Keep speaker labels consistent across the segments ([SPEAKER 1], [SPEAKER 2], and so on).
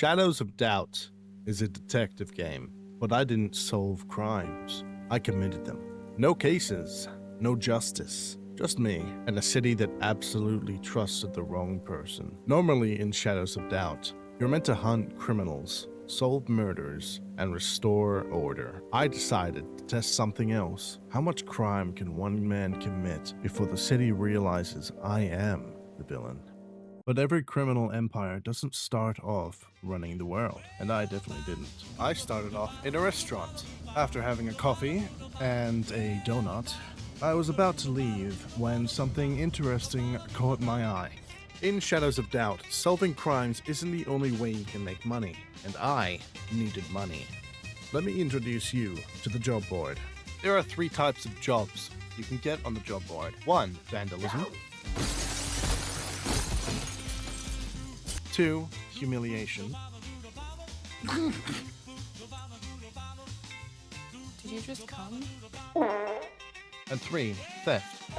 [SPEAKER 1] Shadows of Doubt is a detective game, but I didn't solve crimes. I committed them. No cases, no justice. Just me, and a city that absolutely trusted the wrong person. Normally in Shadows of Doubt, you're meant to hunt criminals, solve murders, and restore order. I decided to test something else. How much crime can one man commit before the city realizes I am the villain? But every criminal empire doesn't start off running the world, and I definitely didn't. I started off in a restaurant. After having a coffee and a donut, I was about to leave when something interesting caught my eye. In Shadows of Doubt, solving crimes isn't the only way you can make money, and I needed money. Let me introduce you to the job board. There are 3 types of jobs you can get on the job board. 1. Vandalism. 2. Humiliation.
[SPEAKER 2] Did you just come?
[SPEAKER 1] And 3. Theft.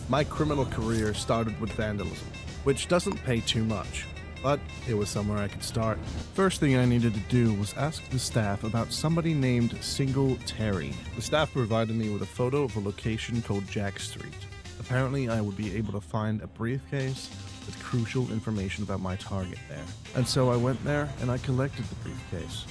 [SPEAKER 1] My criminal career started with vandalism, which doesn't pay too much, but it was somewhere I could start. First thing I needed to do was ask the staff about somebody named Single Terry. The staff provided me with a photo of a location called Jack Street. Apparently I would be able to find a briefcase with crucial information about my target there. And so I went there and I collected the briefcase.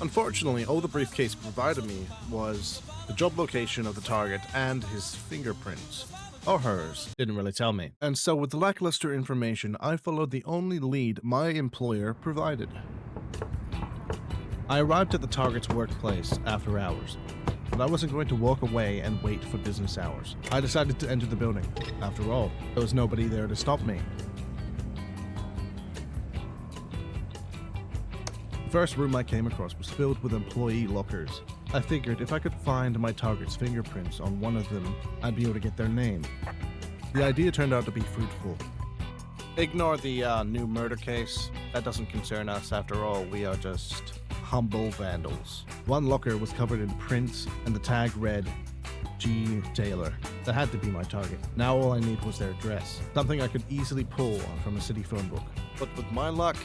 [SPEAKER 1] Unfortunately, all the briefcase provided me was the job location of the target and his fingerprints. Or hers, didn't really tell me. And so with the lackluster information, I followed the only lead my employer provided. I arrived at the target's workplace after hours, but I wasn't going to walk away and wait for business hours. I decided to enter the building. After all, there was nobody there to stop me. The first room I came across was filled with employee lockers. I figured if I could find my target's fingerprints on one of them, I'd be able to get their name. The idea turned out to be fruitful. Ignore the new murder case. That doesn't concern us. After all, we are just humble vandals. One locker was covered in prints and the tag read G. Taylor. That had to be my target. Now all I need was their address, something I could easily pull from a city phone book. But with my luck,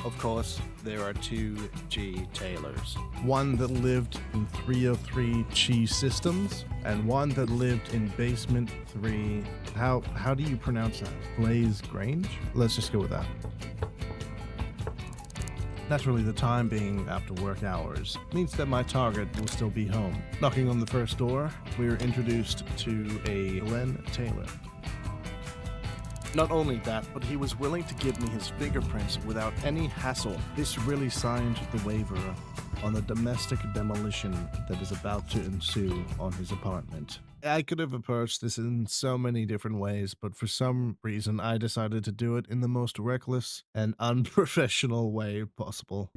[SPEAKER 1] of course, there are 2 G. Taylors. One that lived in 303 Cheese Systems, and one that lived in Basement 3... How do you pronounce that? Blaze Grange? Let's just go with that. Naturally, the time being after work hours means that my target will still be home. Knocking on the first door, we are introduced to a Glenn Taylor. Not only that, but he was willing to give me his fingerprints without any hassle. This really signed the waiver on the domestic demolition that is about to ensue on his apartment. I could have approached this in so many different ways, but for some reason I decided to do it in the most reckless and unprofessional way possible.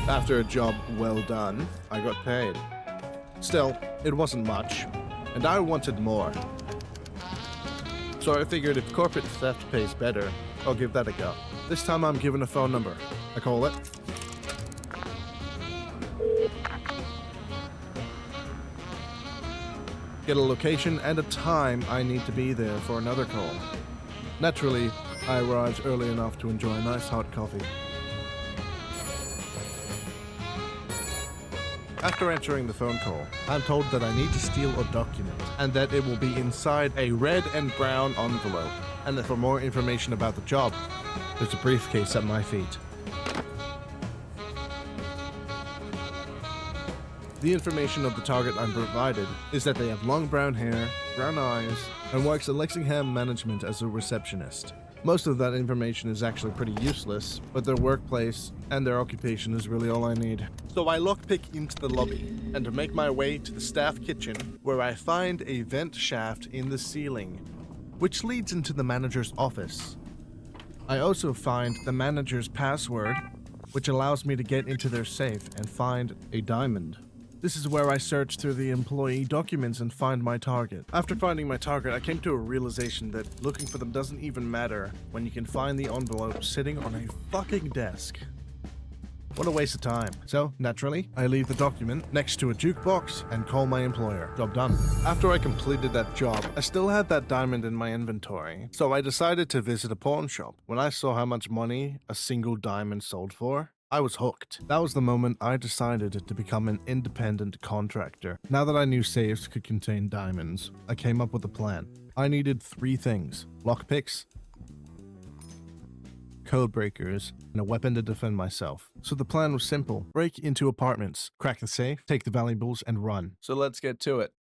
[SPEAKER 1] After a job well done, I got paid. Still, it wasn't much, and I wanted more. So I figured if corporate theft pays better, I'll give that a go. This time I'm given a phone number. I call it. Get a location and a time I need to be there for another call. Naturally, I arrived early enough to enjoy a nice hot coffee. After answering the phone call, I'm told that I need to steal a document, and that it will be inside a red and brown envelope, and that for more information about the job, there's a briefcase at my feet. The information of the target I'm provided is that they have long brown hair, brown eyes, and works at Lexingham Management as a receptionist. Most of that information is actually pretty useless, but their workplace and their occupation is really all I need. So I lockpick into the lobby and make my way to the staff kitchen, where I find a vent shaft in the ceiling, which leads into the manager's office. I also find the manager's password, which allows me to get into their safe and find a diamond. This is where I search through the employee documents and find my target. After finding my target, I came to a realization that looking for them doesn't even matter when you can find the envelope sitting on a fucking desk. What a waste of time. So, naturally, I leave the document next to a jukebox and call my employer. Job done. After I completed that job, I still had that diamond in my inventory, so I decided to visit a pawn shop. When I saw how much money a single diamond sold for, I was hooked. That was the moment I decided to become an independent contractor. Now that I knew safes could contain diamonds, I came up with a plan. I needed 3 things: lockpicks, code breakers, and a weapon to defend myself. So the plan was simple: break into apartments, crack the safe, take the valuables, and run. So let's get to it.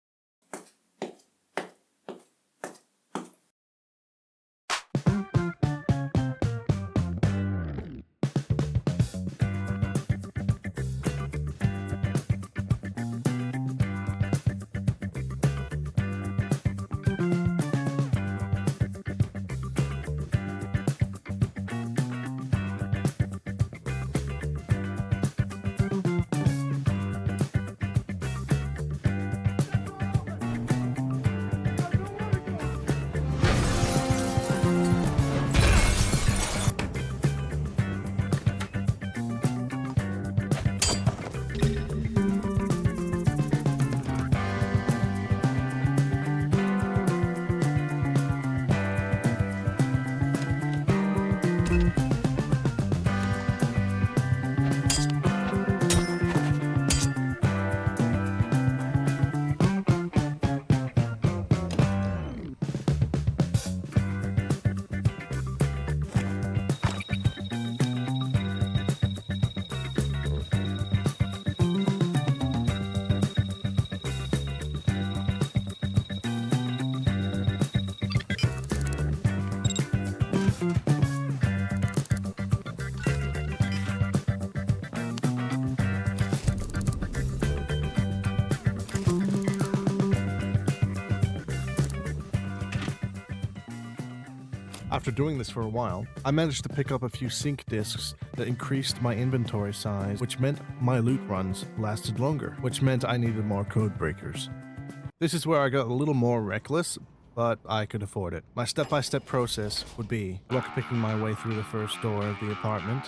[SPEAKER 1] After doing this for a while, I managed to pick up a few sync discs that increased my inventory size, which meant my loot runs lasted longer, which meant I needed more code breakers. This is where I got a little more reckless, but I could afford it. My step-by-step process would be lockpicking my way through the first door of the apartment,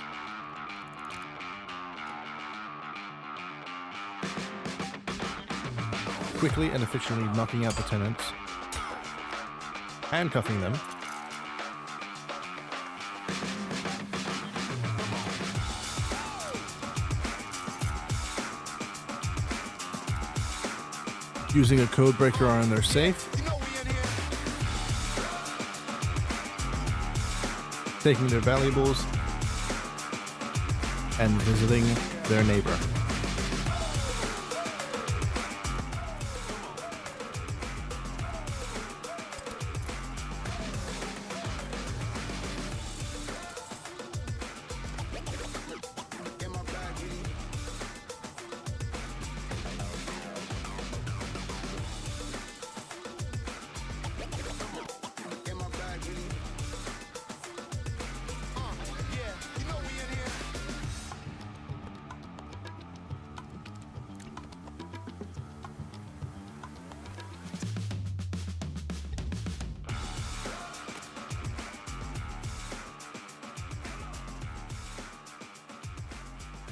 [SPEAKER 1] quickly and efficiently knocking out the tenants, handcuffing them, using a code breaker on their safe, taking their valuables, and visiting their neighbor.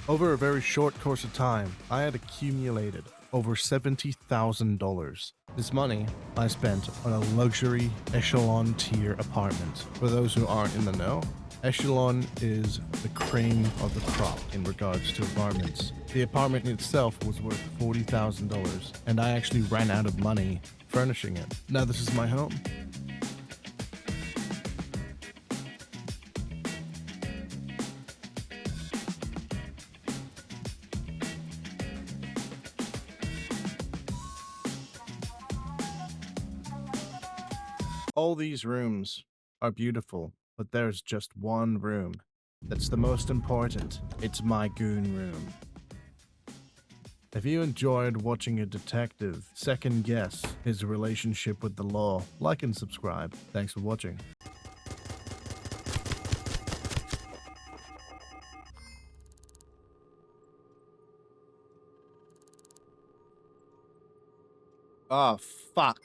[SPEAKER 1] Over a very short course of time, I had accumulated over $70,000. This money I spent on a luxury Echelon tier apartment. For those who aren't in the know, Echelon is the cream of the crop in regards to apartments. The apartment itself was worth $40,000, and I actually ran out of money furnishing it. Now this is my home. All these rooms are beautiful, but there's just one room that's the most important. It's my goon room. If you enjoyed watching a detective second guess his relationship with the law, like and subscribe. Thanks for watching. Oh, fuck.